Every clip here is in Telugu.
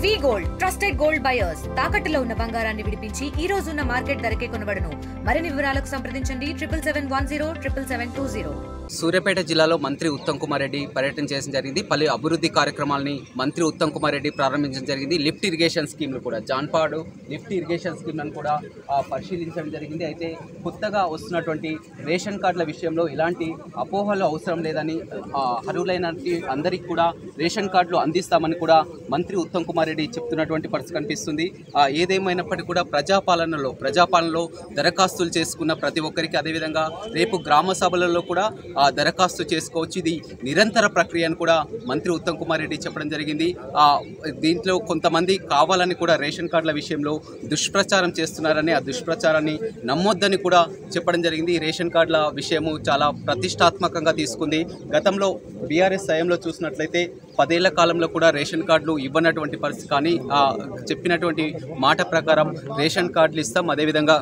వి గోల్డ్ ట్రస్టెడ్ గోల్డ్ బయర్స్ తాకట్టులో ఉన్న బంగారాన్ని విడిపించి ఈ రోజు ఉన్న మార్కెట్ ధరకే కొనబడును. మరిన్ని వివరాలకు సంప్రదించండి 7710 సూర్యాపేట జిల్లాలో మంత్రి ఉత్తమ్ కుమార్ రెడ్డి పర్యటన చేయడం జరిగింది. పలు అభివృద్ధి కార్యక్రమాలని మంత్రి ఉత్తమ్ కుమార్ రెడ్డి ప్రారంభించడం జరిగింది. లిఫ్ట్ ఇరిగేషన్ స్కీమ్లు కూడా జాన్పాడు లిఫ్ట్ ఇరిగేషన్ స్కీమ్లను కూడా పరిశీలించడం జరిగింది. అయితే కొత్తగా వస్తున్నటువంటి రేషన్ కార్డుల విషయంలో ఇలాంటి అపోహలు అవసరం లేదని అర్హులైన అందరికీ కూడా రేషన్ కార్డులు అందిస్తామని కూడా మంత్రి ఉత్తమ్ కుమార్ రెడ్డి చెప్తున్నటువంటి పరిస్థితి కనిపిస్తుంది. ఏదేమైనప్పటికీ కూడా ప్రజాపాలనలో దరఖాస్తులు చేసుకున్న ప్రతి ఒక్కరికి, అదేవిధంగా రేపు గ్రామ సభలలో కూడా దరఖాస్తు చేసుకోవచ్చు. ఇది నిరంతర ప్రక్రియ అని కూడా మంత్రి ఉత్తమ్ కుమార్ రెడ్డి చెప్పడం జరిగింది. దీంట్లో కొంతమంది కావాలని కూడా రేషన్ కార్డుల విషయంలో దుష్ప్రచారం చేస్తున్నారని, ఆ దుష్ప్రచారాన్ని నమ్మొద్దని కూడా చెప్పడం జరిగింది. రేషన్ కార్డుల విషయము చాలా ప్రతిష్టాత్మకంగా తీసుకుంది. గతంలో బీఆర్ఎస్ హయాంలో చూసినట్లయితే 10 ఏళ్ల కాలంలో కూడా రేషన్ కార్డులు ఇవ్వనటువంటి పరిస్థితి, కానీ చెప్పినటువంటి మాట ప్రకారం రేషన్ కార్డులు ఇస్తాం. అదేవిధంగా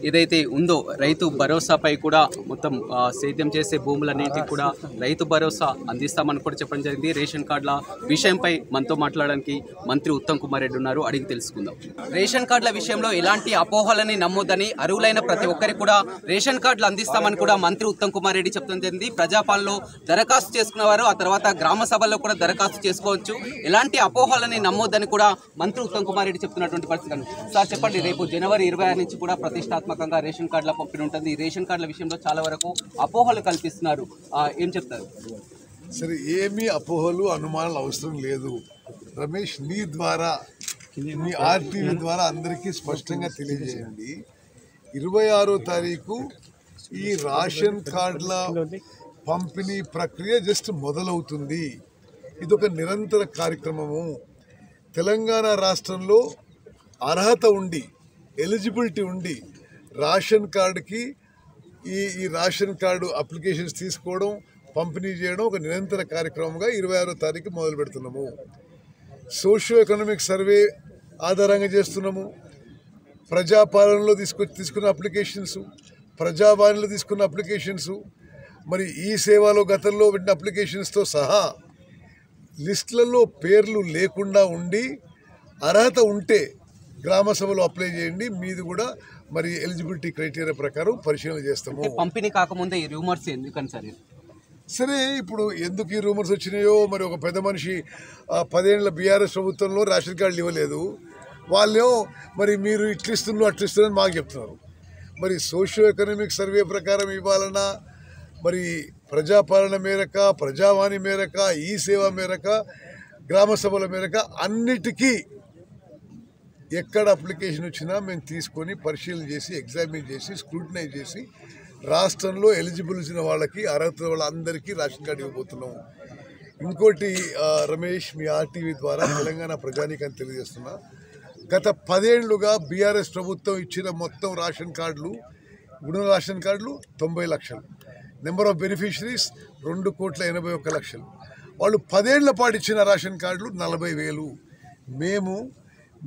ఏదైతే ఉందో రైతు భరోసాపై కూడా మొత్తం సేద్యం చేసే భూములన్నింటికి కూడా రైతు భరోసా అందిస్తామని కూడా చెప్పడం జరిగింది. రేషన్ కార్డుల విషయంపై మనతో మాట్లాడడానికి మంత్రి ఉత్తమ్ కుమార్ రెడ్డి ఉన్నారు, అడిగి తెలుసుకుందాం. రేషన్ కార్డుల విషయంలో ఎలాంటి అపోహలని నమ్మొద్దని, అర్హులైన ప్రతి ఒక్కరికి కూడా రేషన్ కార్డులు అందిస్తామని కూడా మంత్రి ఉత్తమ్ కుమార్ రెడ్డి చెప్పడం జరిగింది. ప్రజాపాలనలో దరఖాస్తు చేసుకున్నవారు ఆ తర్వాత గ్రామ సభల్లో కూడా దరఖాస్తు చేసుకోవచ్చు. ఎలాంటి అపోహలని నమ్మొద్దని కూడా మంత్రి ఉత్తమ్ కుమార్ రెడ్డి చెప్తున్నటువంటి పరిస్థితి. సార్ చెప్పండి, రేపు జనవరి 26 నుంచి కూడా ప్రతిష్టాత్మకంగా రేషన్ కార్డుల పంపిణీ ఉంటుంది. రేషన్ కార్డుల విషయంలో చాలా వరకు అపోహలు కల్పిస్తున్నారు, ఏం చెప్తారు? సరే, ఏమీ అపోహలు అనుమానాలు అవసరం లేదు రమేష్. నీ ద్వారా, మీ ఆర్టీవీ ద్వారా అందరికీ స్పష్టంగా తెలియజేయండి. 26వ తారీఖు ఈ రేషన్ కార్డుల పంపిణీ ప్రక్రియ జస్ట్ మొదలవుతుంది. ఇదొక నిరంతర కార్యక్రమము. తెలంగాణ రాష్ట్రంలో అర్హత ఉండి, ఎలిజిబిలిటీ ఉండి రేషన్ కార్డుకి ఈ రేషన్ కార్డు అప్లికేషన్స్ తీసుకోవడం, పంపిణీ చేయడం ఒక నిరంతర కార్యక్రమంగా 26వ తారీఖు మొదలు పెడుతున్నాము. సోషియో ఎకనామిక్ సర్వే ఆధారంగా చేస్తున్నాము. ప్రజాపాలనలో తీసుకున్న అప్లికేషన్స్, ప్రజావాణిలో తీసుకున్న అప్లికేషన్స్, మరి ఈ సేవలో గతంలో పెట్టిన అప్లికేషన్స్తో సహా లిస్టులలో పేర్లు లేకుండా ఉండి అర్హత ఉంటే గ్రామ సభలో అప్లై చేయండి. మీది కూడా మరి ఎలిజిబిలిటీ క్రైటీరియా ప్రకారం పరిశీలన చేస్తాము. పంపిణీ కాకముందే ఈ రూమర్స్ ఎందుకని సార్? సరే, ఇప్పుడు ఎందుకు ఈ రూమర్స్ వచ్చినాయో, మరి ఒక పెద్ద మనిషి 10 ఏళ్ల బీఆర్ఎస్ ప్రభుత్వంలో రేషన్ కార్డులు ఇవ్వలేదు, వాళ్ళేమో మరి మీరు ఇట్లిస్తున్నారు అట్లిస్తున్నారని మాకు చెప్తున్నారు. మరి సోషియో ఎకనామిక్ సర్వే ప్రకారం ఇవ్వాలన్నా, మరి ప్రజాపాలన మేరక, ప్రజావాణి మేరక, ఈ సేవ మేరక, గ్రామ సభల మేరక అన్నిటికీ ఎక్కడ అప్లికేషన్ వచ్చినా మేము తీసుకొని పరిశీలన చేసి, ఎగ్జామిన్ చేసి, స్క్రూటినైజ్ చేసి రాష్ట్రంలో ఎలిజిబుల్ ఇచ్చిన వాళ్ళకి, అర్హత వాళ్ళందరికీ రేషన్ కార్డు ఇవ్వబోతున్నాం. ఇంకోటి రమేష్, మీ ఆర్టీవీ ద్వారా తెలంగాణ ప్రజానీకాన్ని తెలియజేస్తున్నా, గత 10 ఏళ్లుగా బీఆర్ఎస్ ప్రభుత్వం ఇచ్చిన మొత్తం రేషన్ కార్డులు, ఉన్న రేషన్ కార్డులు 90 లక్షలు, నెంబర్ ఆఫ్ బెనిఫిషరీస్ 2,81,00,000. వాళ్ళు 10 ఏళ్ల పాటు ఇచ్చిన రేషన్ కార్డులు 40,000.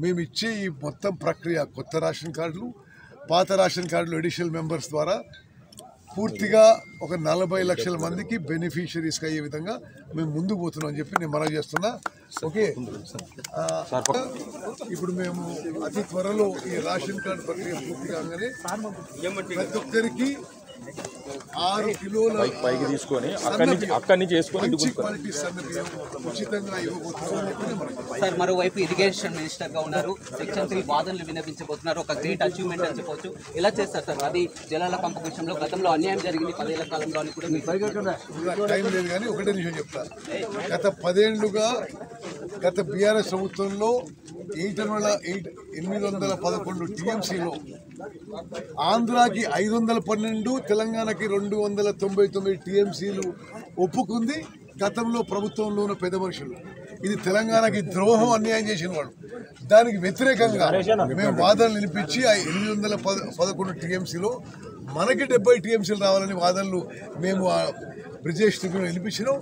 మేము ఇచ్చే ఈ మొత్తం ప్రక్రియ, కొత్త రేషన్ కార్డులు, పాత రేషన్ కార్డులు అడిషనల్ మెంబర్స్ ద్వారా పూర్తిగా ఒక 40 లక్షల మందికి బెనిఫిషరీస్గా అయ్యే విధంగా మేము ముందుకు పోతున్నాం అని చెప్పి నేను మనవి చేస్తున్నా. ఓకే, ఇప్పుడు మేము అతి త్వరలో ఈ రేషన్ కార్డు ప్రక్రియ పూర్తి కాగానే ప్రతి ఒక్కరికి 6 కిలోల పైకి తీసుకొని అక్కడి నుంచి చేసుకొని క్వాలిటీ సన్నబియ్యం ఉచితంగా ఇవ్వబోతున్నారు. సార్, మరోవైపు ఇరిగేషన్ మినిస్టర్ గా ఉన్నారు, సెక్షన్ 3 వాదనలు విన్నవించబోతున్నారు. ఒక గ్రేట్ అచీవ్మెంట్ అని చెప్పవచ్చు. ఎలా చేస్తారు సార్? అది జలాల పంపు విషయంలో గతంలో అన్యాయం జరిగింది 10 ఏళ్ల కాలంలో అని కూడా టైం లేదు, కానీ ఒకటే నిమిషం చెప్తాను. గత 10 ఏళ్లుగా గత బీఆర్ఎస్ ప్రభుత్వంలో 811 టీఎంసీలో ఆంధ్రాకి 512, తెలంగాణకి 299 టీఎంసీలు ఒప్పుకుంది గతంలో ప్రభుత్వంలో ఉన్న పెద్ద మనుషులు. ఇది తెలంగాణకి ద్రోహం, అన్యాయం చేసిన వాడు. దానికి వ్యతిరేకంగా మేము వాదనలు వినిపించి 811 టీఎంసీలో మనకి 70 టీఎంసీలు రావాలని వాదనలు మేము బ్రిజేష్ ట్రిబ్యునల్ వినిపించినాం.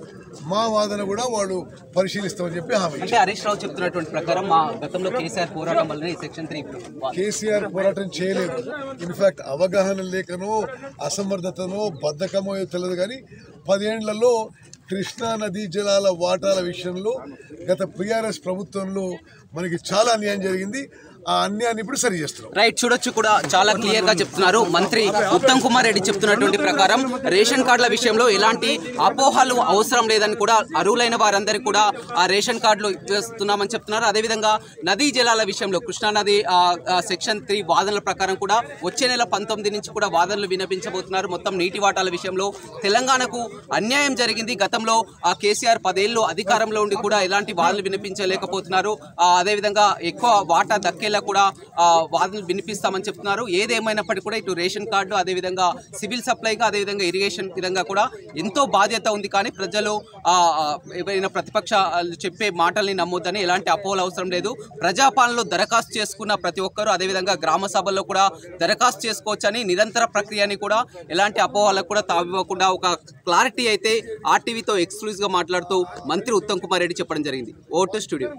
మా వాదన కూడా వాళ్ళు పరిశీలిస్తామని చెప్పి హామీ. అంటే హరీష్ రావు చెప్తున్నటువంటి ప్రకారం మా గతంలో కేసీఆర్ పోరాటం వల్లనే సెక్షన్ 3 కేసీఆర్ పోరాటం చేయలేదు. ఇన్ఫాక్ట్ అవగాహన లేకనో, అసమర్థతనో, బద్ధకమో తెలియదు, కానీ 10 ఏళ్లలో కృష్ణా నదీ జలాల వాటాల విషయంలో గత బీఆర్ఎస్ ప్రభుత్వంలో మనకి చాలా అన్యాయం జరిగింది. ఆ అన్యాయాన్ని ఇప్పుడు సరి చేస్తున్నాం. రైట్, చూడొచ్చు కూడా చాలా క్లియర్ గా చెప్తున్నారు మంత్రి ఉత్తమ్ కుమార్ రెడ్డి చెప్తున్నటువంటి ప్రకారం రేషన్ కార్డుల విషయంలో ఎలాంటి అపోహలు అవసరం లేదని కూడా అర్హులైన వారందరికీ కూడా ఆ రేషన్ కార్డులు ఇస్తున్నామని చెప్తున్నారు. అదేవిధంగా నదీ జలాల విషయంలో కృష్ణా నది సెక్షన్ 3 వాదనల ప్రకారం కూడా వచ్చే నెల 19 నుంచి కూడా వాదనలు వినిపించబోతున్నారు. మొత్తం నీటి వాటాల విషయంలో తెలంగాణకు అన్యాయం జరిగింది. గతంలో కేసీఆర్ 10 ఏళ్ళు అధికారంలో ఉండి కూడా ఎలాంటి వాదనలు వినిపించలేకపోతున్నారు. అదేవిధంగా ఎక్కువ వాటా దక్కే కూడా వాదనలు వినిపిస్తామని చెప్తున్నారు. ఏదేమైనప్పటికీ కూడా ఇటు రేషన్ కార్డు అదేవిధంగా సివిల్ సప్లైగా అదేవిధంగా ఇరిగేషన్ విధంగా కూడా ఎంతో బాధ్యత ఉంది. కానీ ప్రజలు ఏవైనా ప్రతిపక్షాలు చెప్పే మాటల్ని నమ్మొద్దని, ఎలాంటి అపోహలు అవసరం లేదు. ప్రజాపాలనలో దరఖాస్తు చేసుకున్న ప్రతి ఒక్కరూ అదేవిధంగా గ్రామ సభల్లో కూడా దరఖాస్తు చేసుకోవచ్చని, నిరంతర ప్రక్రియని కూడా ఎలాంటి అపోహలకు కూడా తావివ్వకుండా ఒక క్లారిటీ అయితే ఆర్టీవీతో ఎక్స్క్లూజివ్గా మాట్లాడుతూ మంత్రి ఉత్తమ్ కుమార్ రెడ్డి చెప్పడం జరిగింది. Vote studio.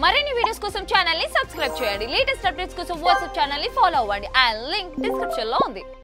మరిన్ని వీడియోస్ కోసం ఛానల్ ని సబ్స్క్రైబ్ చేయండి. లేటెస్ట్ అప్డేట్స్ కోసం వాట్సాప్ ఛానల్ ని ఫాలో అవ్వండి. అండ్ లింక్ డిస్క్రిప్షన్ లో ఉంది.